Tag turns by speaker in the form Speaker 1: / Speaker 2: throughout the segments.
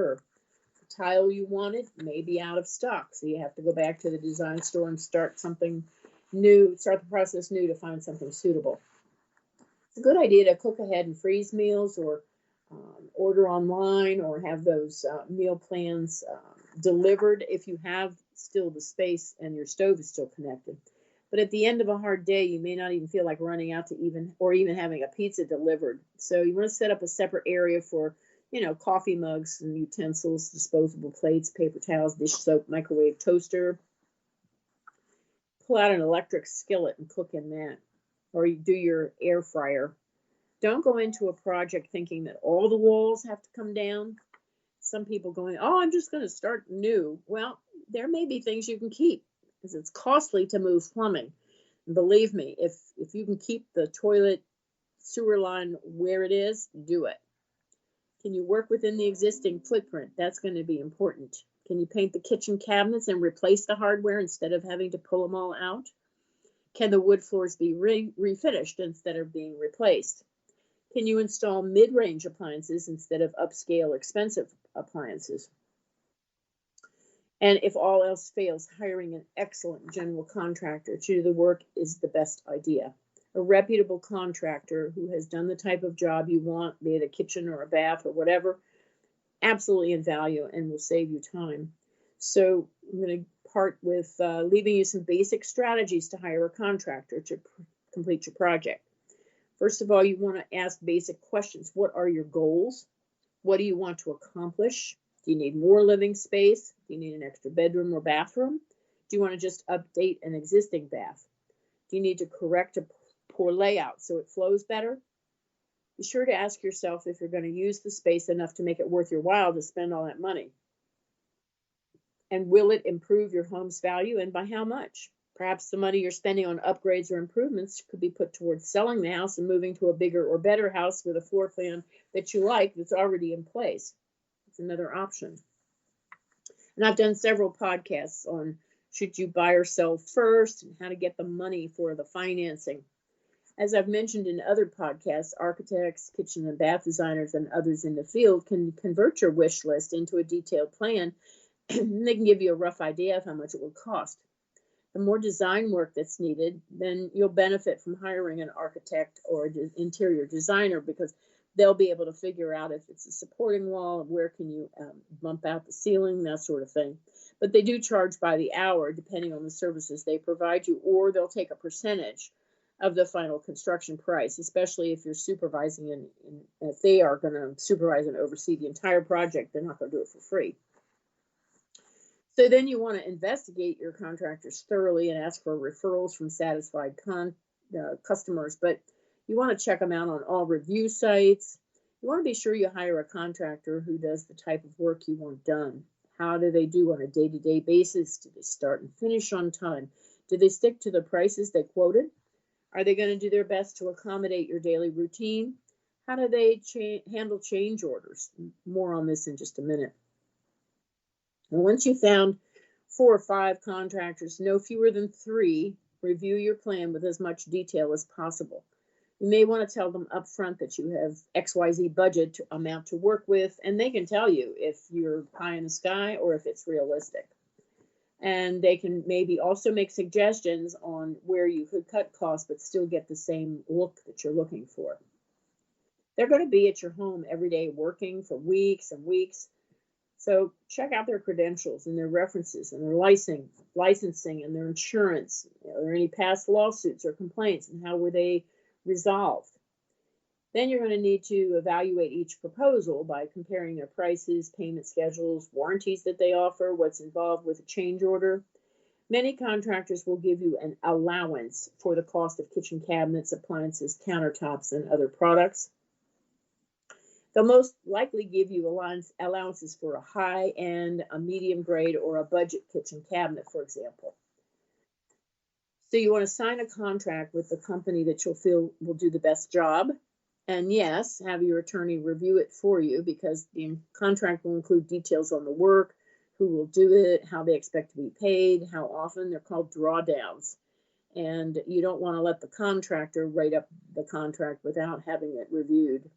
Speaker 1: The tile you wanted may be out of stock, so you have to go back to the design store and start something new, start the process new to find something suitable. It's a good idea to cook ahead and freeze meals, or order online, or have those meal plans delivered if you have still the space and your stove is still connected. But at the end of a hard day, you may not even feel like running out to even having a pizza delivered. So you want to set up a separate area for, coffee mugs and utensils, disposable plates, paper towels, dish soap, microwave, toaster. Pull out an electric skillet and cook in that, or you do your air fryer. Don't go into a project thinking that all the walls have to come down. Some people going, oh, I'm just going to start new. Well, there may be things you can keep, because it's costly to move plumbing. And believe me, if you can keep the toilet sewer line where it is, do it. Can you work within the existing footprint? That's going to be important. Can you paint the kitchen cabinets and replace the hardware instead of having to pull them all out? Can the wood floors be refinished instead of being replaced? Can you install mid-range appliances instead of upscale expensive appliances? And if all else fails, hiring an excellent general contractor to do the work is the best idea. A reputable contractor who has done the type of job you want, be it a kitchen or a bath or whatever, absolutely in value and will save you time. So I'm going to part with leaving you some basic strategies to hire a contractor to complete your project. First of all, you want to ask basic questions. What are your goals? What do you want to accomplish? Do you need more living space? Do you need an extra bedroom or bathroom? Do you want to just update an existing bath? Do you need to correct a poor layout so it flows better? Be sure to ask yourself if you're going to use the space enough to make it worth your while to spend all that money. And will it improve your home's value, and by how much? Perhaps the money you're spending on upgrades or improvements could be put towards selling the house and moving to a bigger or better house with a floor plan that you like that's already in place. It's another option. And I've done several podcasts on should you buy or sell first and how to get the money for the financing. As I've mentioned in other podcasts, architects, kitchen and bath designers, and others in the field can convert your wish list into a detailed plan, and they can give you a rough idea of how much it will cost. The more design work that's needed, then you'll benefit from hiring an architect or an interior designer, because they'll be able to figure out if it's a supporting wall, where can you bump out the ceiling, that sort of thing. But they do charge by the hour, depending on the services they provide you, or they'll take a percentage of the final construction price, especially if you're supervising and if they are going to supervise and oversee the entire project. They're not going to do it for free. So then you want to investigate your contractors thoroughly and ask for referrals from satisfied customers, but you want to check them out on all review sites. You want to be sure you hire a contractor who does the type of work you want done. How do they do on a day-to-day basis? Do they start and finish on time? Do they stick to the prices they quoted? Are they going to do their best to accommodate your daily routine? How do they handle change orders? More on this in just a minute. And once you've found 4 or 5 contractors, no fewer than 3, review your plan with as much detail as possible. You may want to tell them up front that you have XYZ budget amount to work with, and they can tell you if you're pie in the sky or if it's realistic. And they can maybe also make suggestions on where you could cut costs but still get the same look that you're looking for. They're going to be at your home every day working for weeks and weeks. So check out their credentials and their references and their licensing and their insurance. Are there any past lawsuits or complaints, and how were they resolved? Then you're going to need to evaluate each proposal by comparing their prices, payment schedules, warranties that they offer, what's involved with a change order. Many contractors will give you an allowance for the cost of kitchen cabinets, appliances, countertops, and other products. They'll most likely give you allowances for a high-end, a medium grade, or a budget kitchen cabinet, for example. So you want to sign a contract with the company that you'll feel will do the best job. And yes, have your attorney review it for you, because the contract will include details on the work, who will do it, how they expect to be paid, how often. They're called drawdowns. And you don't want to let the contractor write up the contract without having it reviewed.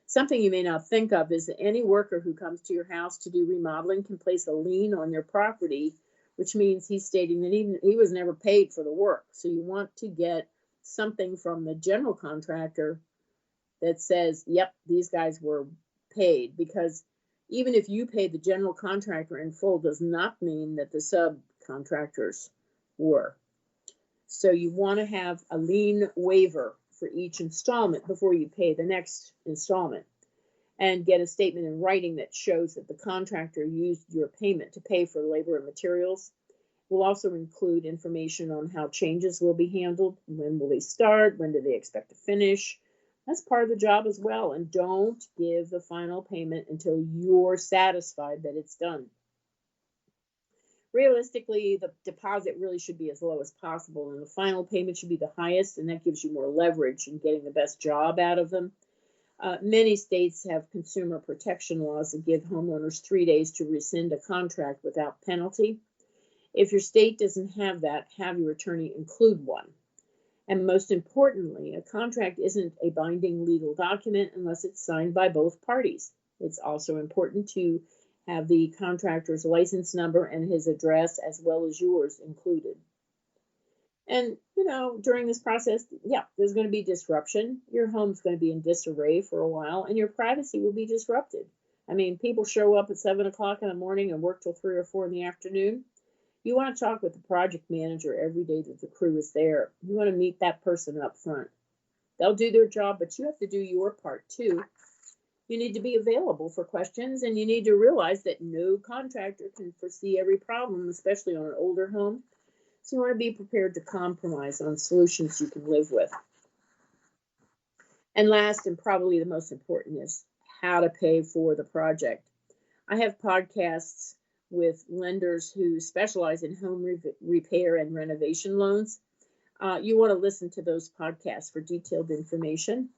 Speaker 1: Something you may not think of is that any worker who comes to your house to do remodeling can place a lien on your property, which means he's stating that he was never paid for the work. So you want to get something from the general contractor that says, yep, these guys were paid, because even if you paid the general contractor in full does not mean that the subcontractors were. So you want to have a lien waiver for each installment before you pay the next installment, and get a statement in writing that shows that the contractor used your payment to pay for labor and materials. We'll also include information on how changes will be handled, when will they start, when do they expect to finish. That's part of the job as well. And don't give the final payment until you're satisfied that it's done. Realistically, the deposit really should be as low as possible, and the final payment should be the highest, and that gives you more leverage in getting the best job out of them. Many states have consumer protection laws that give homeowners 3 days to rescind a contract without penalty. If your state doesn't have that, have your attorney include one. And most importantly, a contract isn't a binding legal document unless it's signed by both parties. It's also important to have the contractor's license number and his address, as well as yours, included. And, during this process, there's going to be disruption. Your home's going to be in disarray for a while, and your privacy will be disrupted. I mean, people show up at 7 o'clock in the morning and work till 3 or 4 in the afternoon. You want to talk with the project manager every day that the crew is there. You want to meet that person up front. They'll do their job, but you have to do your part too. You need to be available for questions, and you need to realize that no contractor can foresee every problem, especially on an older home. So you want to be prepared to compromise on solutions you can live with. And last, and probably the most important, is how to pay for the project. I have podcasts with lenders who specialize in home repair and renovation loans. You want to listen to those podcasts for detailed information.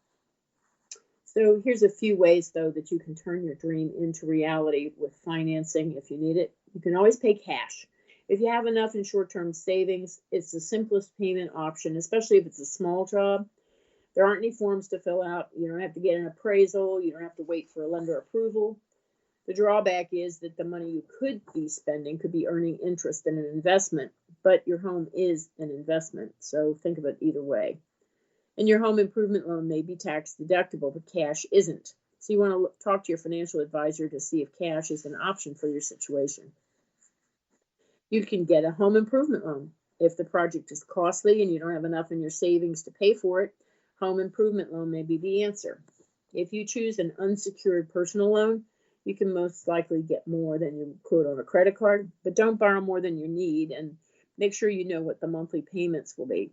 Speaker 1: So here's a few ways, though, that you can turn your dream into reality with financing if you need it. You can always pay cash. If you have enough in short-term savings, it's the simplest payment option, especially if it's a small job. There aren't any forms to fill out. You don't have to get an appraisal. You don't have to wait for a lender approval. The drawback is that the money you could be spending could be earning interest in an investment, but your home is an investment, so think of it either way. And your home improvement loan may be tax deductible, but cash isn't. So you want to talk to your financial advisor to see if cash is an option for your situation. You can get a home improvement loan. If the project is costly and you don't have enough in your savings to pay for it, home improvement loan may be the answer. If you choose an unsecured personal loan, you can most likely get more than you could on a credit card, but don't borrow more than you need, and make sure you know what the monthly payments will be.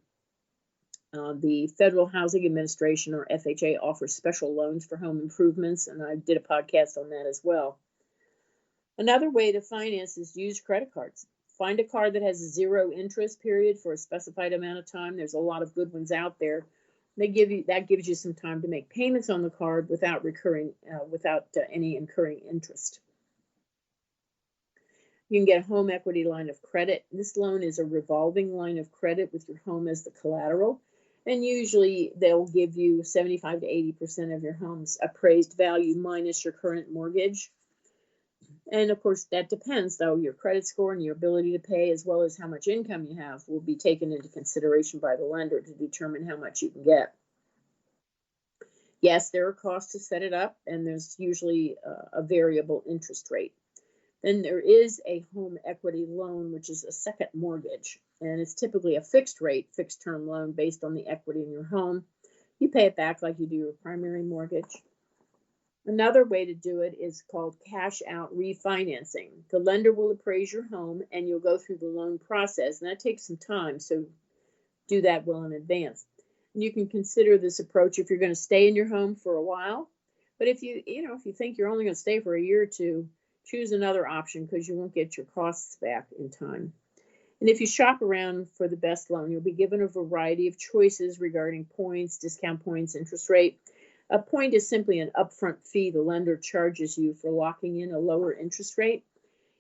Speaker 1: The Federal Housing Administration, or FHA, offers special loans for home improvements, and I did a podcast on that as well. Another way to finance is use credit cards. Find a card that has a 0 interest period for a specified amount of time. There's a lot of good ones out there. That gives you some time to make payments on the card without any incurring interest. You can get a home equity line of credit. This loan is a revolving line of credit with your home as the collateral, and usually they'll give you 75 to 80% of your home's appraised value minus your current mortgage. And of course, that depends, though. Your credit score and your ability to pay, as well as how much income you have, will be taken into consideration by the lender to determine how much you can get. Yes, there are costs to set it up, and there's usually a variable interest rate. Then there is a home equity loan, which is a second mortgage, and it's typically a fixed rate, fixed term loan based on the equity in your home. You pay it back like you do your primary mortgage. Another way to do it is called cash out refinancing. The lender will appraise your home and you'll go through the loan process, and that takes some time, so do that well in advance. And you can consider this approach if you're going to stay in your home for a while. But if you think you're only going to stay for a year or two, choose another option because you won't get your costs back in time. And if you shop around for the best loan, you'll be given a variety of choices regarding points, discount points, interest rate. A point is simply an upfront fee the lender charges you for locking in a lower interest rate.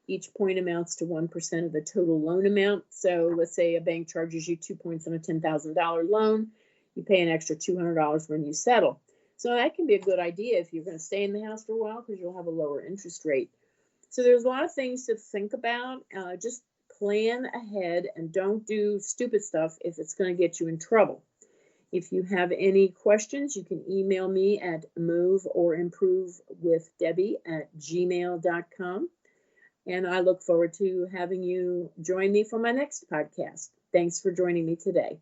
Speaker 1: Each point amounts to 1% of the total loan amount. So let's say a bank charges you 2 points on a $10,000 loan. You pay an extra $200 when you settle. So that can be a good idea if you're going to stay in the house for a while, because you'll have a lower interest rate. So there's a lot of things to think about. Just plan ahead and don't do stupid stuff if it's going to get you in trouble. If you have any questions, you can email me at moveorimprovewithdebbie@gmail.com. And I look forward to having you join me for my next podcast. Thanks for joining me today.